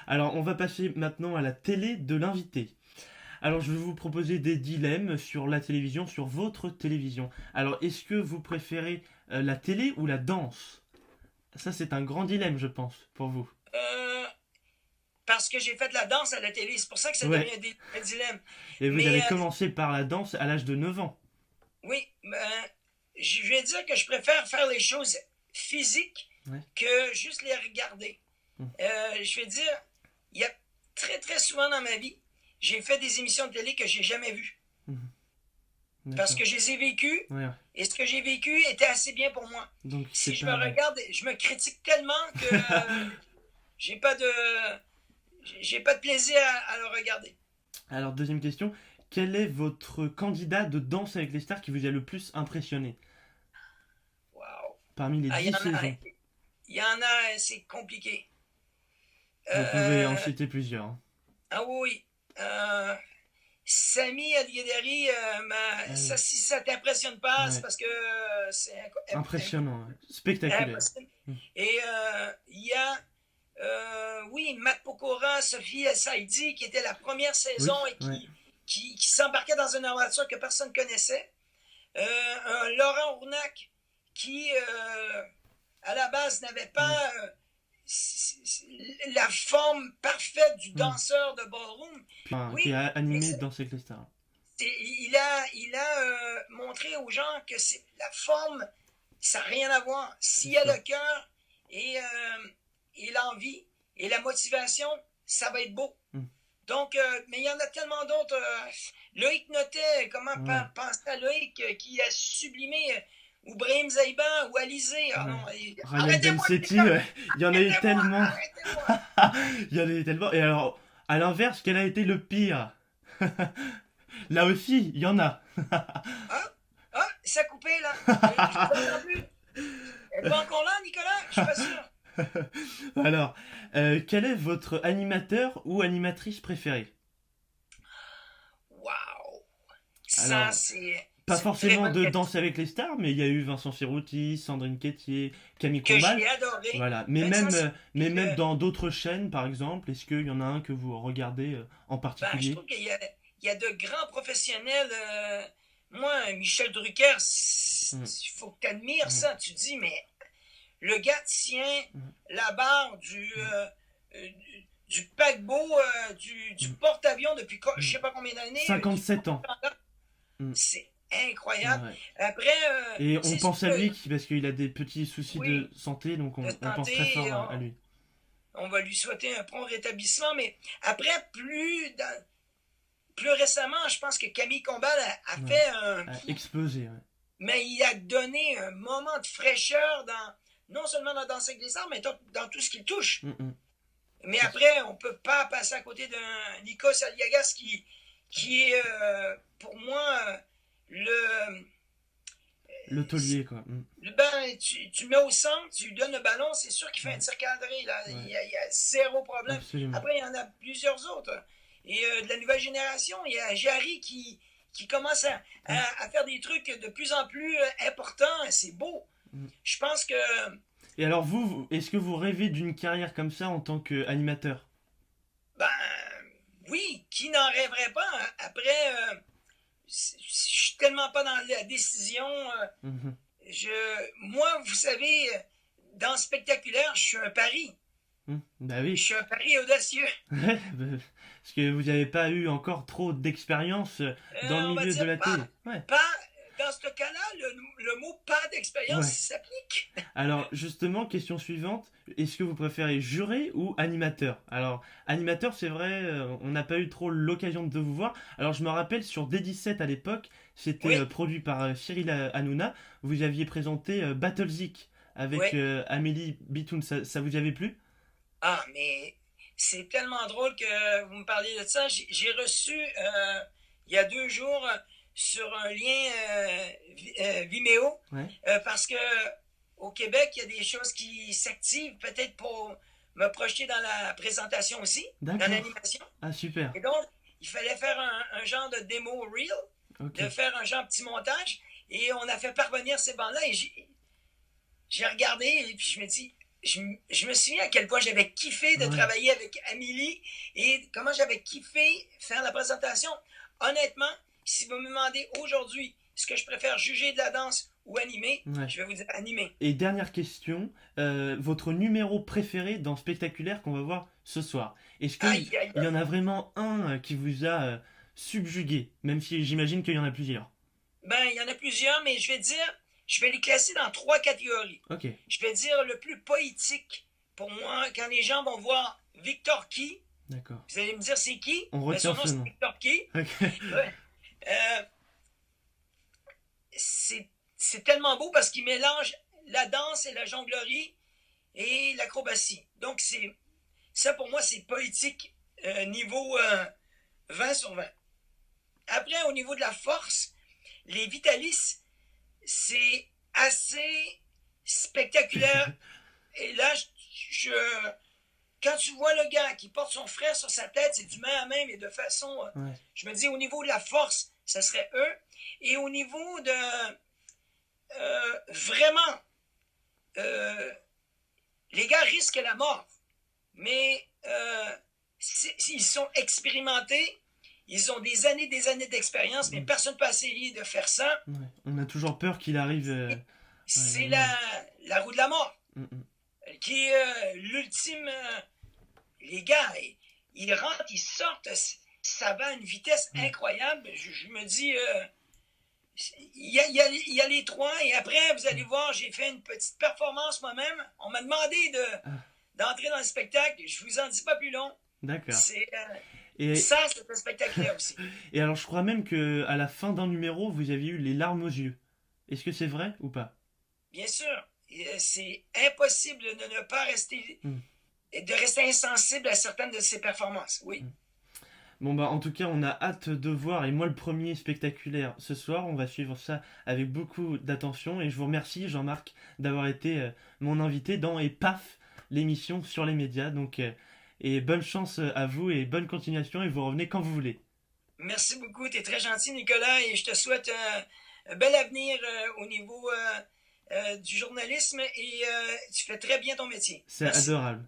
Alors, on va passer maintenant à la télé de l'invité. Alors, je vais vous proposer des dilemmes sur la télévision, sur votre télévision. Alors, est-ce que vous préférez la télé ou la danse? Ça, c'est un grand dilemme, je pense, pour vous. Euh, Parce que j'ai fait de la danse à la télé, c'est pour ça que ça devient Ouais. un dilemme. Et vous Mais avez commencé par la danse à l'âge de 9 ans. oui, je vais dire que je préfère faire les choses physiques Ouais. que juste les regarder. Hum, Je vais dire, il y a très très souvent dans ma vie, j'ai fait des émissions de télé que j'ai jamais vues. hum, Parce D'accord. que je les ai vécues Ouais. et ce que j'ai vécu était assez bien pour moi. Donc, c'est Si je me pas. regarde, je me critique tellement que j'ai pas de j'ai pas de plaisir à le regarder. Alors, deuxième question. Quel est votre candidat de danse avec les stars qui vous a le plus impressionné Wow. parmi les Ah, 10 saisons? il y en a, c'est compliqué. Vous pouvez en Euh, citer plusieurs, hein. ah oui. Sami Al-Ghedari, Ah ça, oui. si ça t'impressionne pas, c'est Ouais. parce que c'est Impressionnant, ouais. Spectaculaire. impossible. Et il y a, oui, Matt Pokora, Sophie El Saidi, qui était la première saison Oui, et ouais. qui s'embarquait dans une aventure que personne ne connaissait. Un Laurent Ournac qui, à la base, n'avait Ouais. pas la forme parfaite du Hmm. danseur de ballroom. Puis, qui Oui, a mais animé Danser avec les stars. il a montré aux gens que la forme, ça n'a rien à voir. C'est S'il y a sûr. le cœur et l'envie et la motivation, ça va être beau. Hmm. Donc, mais il y en a tellement d'autres. Loïc Notet, comment Ouais. penser à Loïc qui a sublimé ou Brahim Zaïban ou Alizé. Ah Ouais. non, Ryan arrêtez-moi, les Bensetti, gars! ouais. Il y en a eu Arrêtez-moi! tellement. Arrêtez-moi! Il y en a eu tellement. Et alors, à l'inverse, quel a été le pire? Là aussi, il y en a. Ah, ah, ça a coupé là. Je vous entends plus. Êtes-vous encore là, Nicolas? Je suis pas sûr. Alors, quel est votre animateur ou animatrice préférée? Waouh! Ça, Alors, pas c'est une très forcément bonne de question Danse avec les stars, mais il y a eu Vincent Cerruti, Sandrine Quétier, Camille que Combal. j'ai adoré. Voilà. Vincent, Mais c'est même dans d'autres chaînes, par exemple, est-ce qu'il y en a un que vous regardez en ben, je particulier? trouve il y a de grands professionnels. Moi, Michel Drucker, Mm, il faut que tu admires mm, ça. Tu te dis, mais le gars tient mm, la barre mm, euh, du paquebot, du mm, porte-avions depuis je mm. sais pas combien d'années. 57 ans. Mm, C'est incroyable. ouais. Après, Et on c'est sûr pense à que, lui parce qu'il a des petits soucis de oui, santé, donc de on pense très santé, fort à lui. on va lui souhaiter un prompt rétablissement. Mais après, plus récemment, je pense que Camille Combal a Ouais. fait Explosé, ouais. mais il a donné un moment de fraîcheur non seulement dans Danse avec les stars, mais dans tout ce qu'il touche. Mm, mm. Mais après, on ne peut pas passer à côté d'un Nikos Aliagas qui est, pour moi, le, Le taulier, quoi. Mm. tu le mets au centre, tu lui donnes le ballon, c'est sûr qu'il fait un Ouais, tir cadré. Là. ouais, Il y a zéro problème. absolument. Après, il y en a plusieurs autres. Et de la nouvelle génération, il y a Jarry qui commence Mm, à faire des trucs de plus en plus importants. C'est beau. mm. Je pense que, Et alors est-ce que vous rêvez d'une carrière comme ça en tant qu'animateur? ben, oui, qui n'en rêverait pas? Hein? Après, je suis tellement pas dans la décision. Mhm. Moi, vous savez, dans spectaculaire, je suis un pari. Bah Je oui. suis un pari audacieux. Ouais, bah, parce que vous n'avez pas eu encore trop d'expérience dans le On va milieu de dire la télé. Ouais. pas dans ce cas-là, le mot pas d'expérience Ouais. s'applique. Alors justement, question suivante, est-ce que vous préférez jurer ou animateur? Alors animateur, c'est vrai, on n'a pas eu trop l'occasion de vous voir. Alors je me rappelle sur D17 à l'époque, c'était Oui, produit par Cyril Hanouna, vous aviez présenté Battlezik avec oui. Amélie Bitoun, ça vous avait plu? Ah, mais c'est tellement drôle que vous me parliez de ça. J'ai reçu il y a 2 jours sur un lien Vimeo Ouais, parce que au Québec, il y a des choses qui s'activent peut-être pour me projeter dans la présentation aussi, dans d'accord. l'animation. Ah super, Et donc, il fallait faire un genre de démo reel, ok. de faire un genre de petit montage, et on a fait parvenir ces bandes-là, et j'ai regardé, et puis je me dis, je me souviens à quel point j'avais kiffé de Ouais. travailler avec Amélie et comment j'avais kiffé faire la présentation. Honnêtement, si vous me demandez aujourd'hui ce que je préfère juger de la danse ou animer, Ouais. je vais vous dire animer. Et dernière question, votre numéro préféré dans Spectaculaire qu'on va voir ce soir. Est-ce qu'il Aïe, aïe, y en aïe. a vraiment un qui vous a subjugué, même si j'imagine qu'il y en a plusieurs. Ben, il y en a plusieurs, mais je vais les classer dans trois catégories. Ok, Je vais dire le plus poétique pour moi, quand les gens vont voir Victor Key, d'accord. vous allez me dire c'est qui? On Ben, son retient nom ce c'est nom. Victor Key. Ok. Ouais. Euh, c'est tellement beau parce qu'il mélange la danse et la jonglerie et l'acrobatie. Donc, ça pour moi, c'est poétique niveau 20 sur 20. Après, au niveau de la force, les Vitalis, c'est assez spectaculaire. Et là, quand tu vois le gars qui porte son frère sur sa tête, c'est du main à main, mais de façon. Ouais. Je me dis, au niveau de la force, ça serait eux. Et au niveau de. Vraiment, euh, les gars risquent la mort. Mais ils sont expérimentés. Ils ont des années d'expérience, mais Mm. personne ne peut essayer de faire ça. Ouais. On a toujours peur qu'il arrive. Ouais, C'est vraiment. la roue de la mort, Mm, mm. qui est l'ultime. Les gars, ils rentrent, ils sortent, ça va à une vitesse Ouais. incroyable. Je me dis, il y a les trois, et après, vous allez voir, j'ai fait une petite performance moi-même. On m'a demandé Ah, d'entrer dans le spectacle. Je vous en dis pas plus long. d'accord. C'est Et, ça, c'était spectaculaire aussi. et alors, je crois même que à la fin d'un numéro, vous aviez eu les larmes aux yeux. Est-ce que c'est vrai ou pas? Bien sûr, c'est impossible de ne pas rester, Mm, de rester insensible à certaines de ses performances. Oui. mm. Bon bah en tout cas on a hâte de voir et moi le premier spectaculaire ce soir on va suivre ça avec beaucoup d'attention et je vous remercie Jean-Marc d'avoir été mon invité dans Et paf l'émission sur les médias donc et bonne chance à vous et bonne continuation et vous revenez quand vous voulez. Merci beaucoup. Tu es très gentil, Nicolas, et je te souhaite un bel avenir au niveau du journalisme et tu fais très bien ton métier. C'est Merci. adorable.